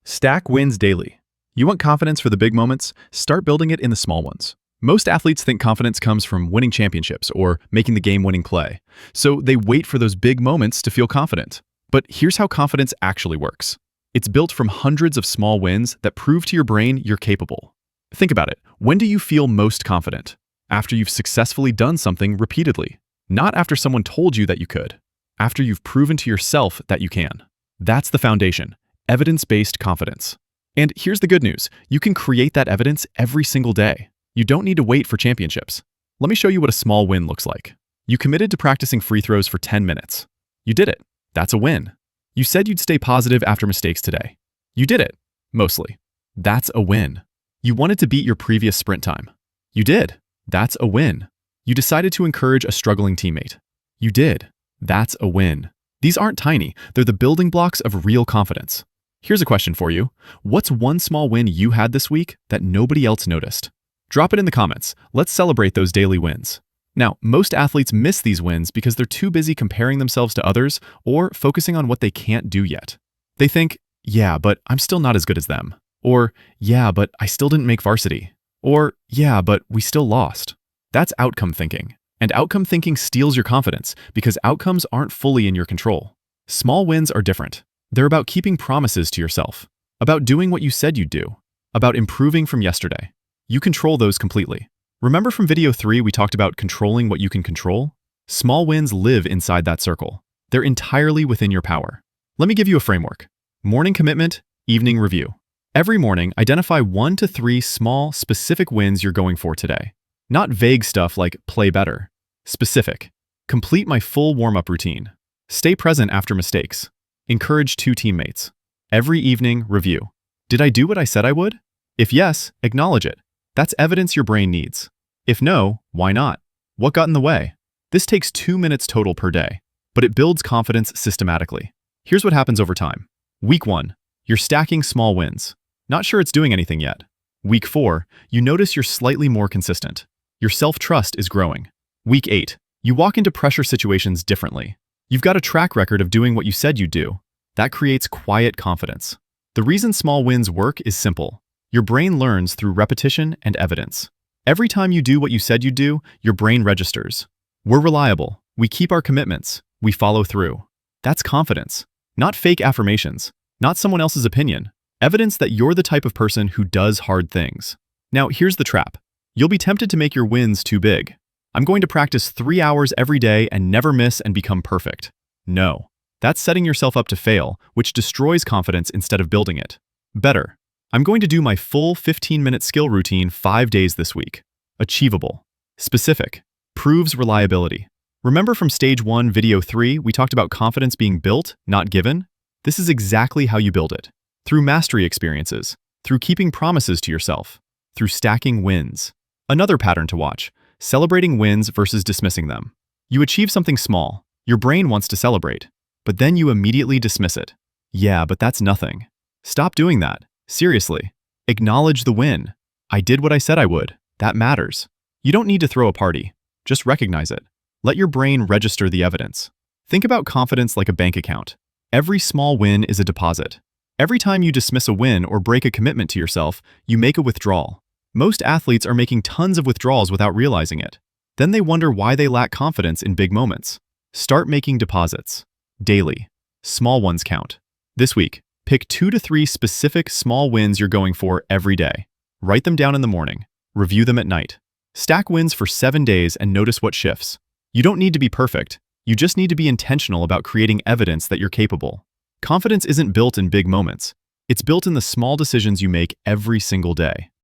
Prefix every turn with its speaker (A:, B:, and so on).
A: Stack wins daily. You want confidence for the big moments? Start building it in the small ones. Most athletes think confidence comes from winning championships or making the game-winning play, so they wait for those big moments to feel confident. But here's how confidence actually works. It's built from hundreds of small wins that prove to your brain you're capable. Think about it. When do you feel most confident? After you've successfully done something repeatedly. Not after someone told you that you could. After you've proven to yourself that you can. That's the foundation. Evidence-based confidence. And here's the good news. You can create that evidence every single day. You don't need to wait for championships. Let me show you what a small win looks like. You committed to practicing free throws for 10 minutes. You did it. That's a win. You said you'd stay positive after mistakes today. You did it. Mostly. That's a win. You wanted to beat your previous sprint time. You did. That's a win. You decided to encourage a struggling teammate. You did. That's a win. These aren't tiny. They're the building blocks of real confidence. Here's a question for you. What's one small win you had this week that nobody else noticed? Drop it in the comments. Let's celebrate those daily wins. Now, most athletes miss these wins because they're too busy comparing themselves to others or focusing on what they can't do yet. They think, yeah, but I'm still not as good as them. Or, yeah, but I still didn't make varsity. Or, yeah, but we still lost. That's outcome thinking. And outcome thinking steals your confidence because outcomes aren't fully in your control. Small wins are different. They're about keeping promises to yourself, about doing what you said you'd do, about improving from yesterday. You control those completely. Remember from video 3 we talked about controlling what you can control? Small wins live inside that circle. They're entirely within your power. Let me give you a framework. Morning commitment, evening review. Every morning, identify 1 to 3 small, specific wins you're going for today. Not vague stuff like play better. Specific. Complete my full warm-up routine. Stay present after mistakes. Encourage 2 teammates. Every evening, review. Did I do what I said I would? If yes, acknowledge it. That's evidence your brain needs. If no, why not? What got in the way? This takes 2 minutes total per day, but it builds confidence systematically. Here's what happens over time. Week 1, you're stacking small wins. Not sure it's doing anything yet. Week 4, you notice you're slightly more consistent. Your self-trust is growing. Week 8, you walk into pressure situations differently. You've got a track record of doing what you said you'd do. That creates quiet confidence. The reason small wins work is simple. Your brain learns through repetition and evidence. Every time you do what you said you'd do, your brain registers. We're reliable. We keep our commitments. We follow through. That's confidence. Not fake affirmations. Not someone else's opinion. Evidence that you're the type of person who does hard things. Now, here's the trap. You'll be tempted to make your wins too big. I'm going to practice 3 hours every day and never miss and become perfect. No. That's setting yourself up to fail, which destroys confidence instead of building it. Better. I'm going to do my full 15-minute skill routine 5 days this week. Achievable. Specific. Proves reliability. Remember from stage 1, video 3, we talked about confidence being built, not given? This is exactly how you build it. Through mastery experiences. Through keeping promises to yourself. Through stacking wins. Another pattern to watch. Celebrating wins versus dismissing them. You achieve something small. Your brain wants to celebrate. But then you immediately dismiss it. Yeah, but that's nothing. Stop doing that. Seriously. Acknowledge the win. I did what I said I would. That matters. You don't need to throw a party. Just recognize it. Let your brain register the evidence. Think about confidence like a bank account. Every small win is a deposit. Every time you dismiss a win or break a commitment to yourself, you make a withdrawal. Most athletes are making tons of withdrawals without realizing it. Then they wonder why they lack confidence in big moments. Start making deposits. Daily. Small ones count. This week, pick 2 to 3 specific small wins you're going for every day. Write them down in the morning. Review them at night. Stack wins for 7 days and notice what shifts. You don't need to be perfect. You just need to be intentional about creating evidence that you're capable. Confidence isn't built in big moments. It's built in the small decisions you make every single day.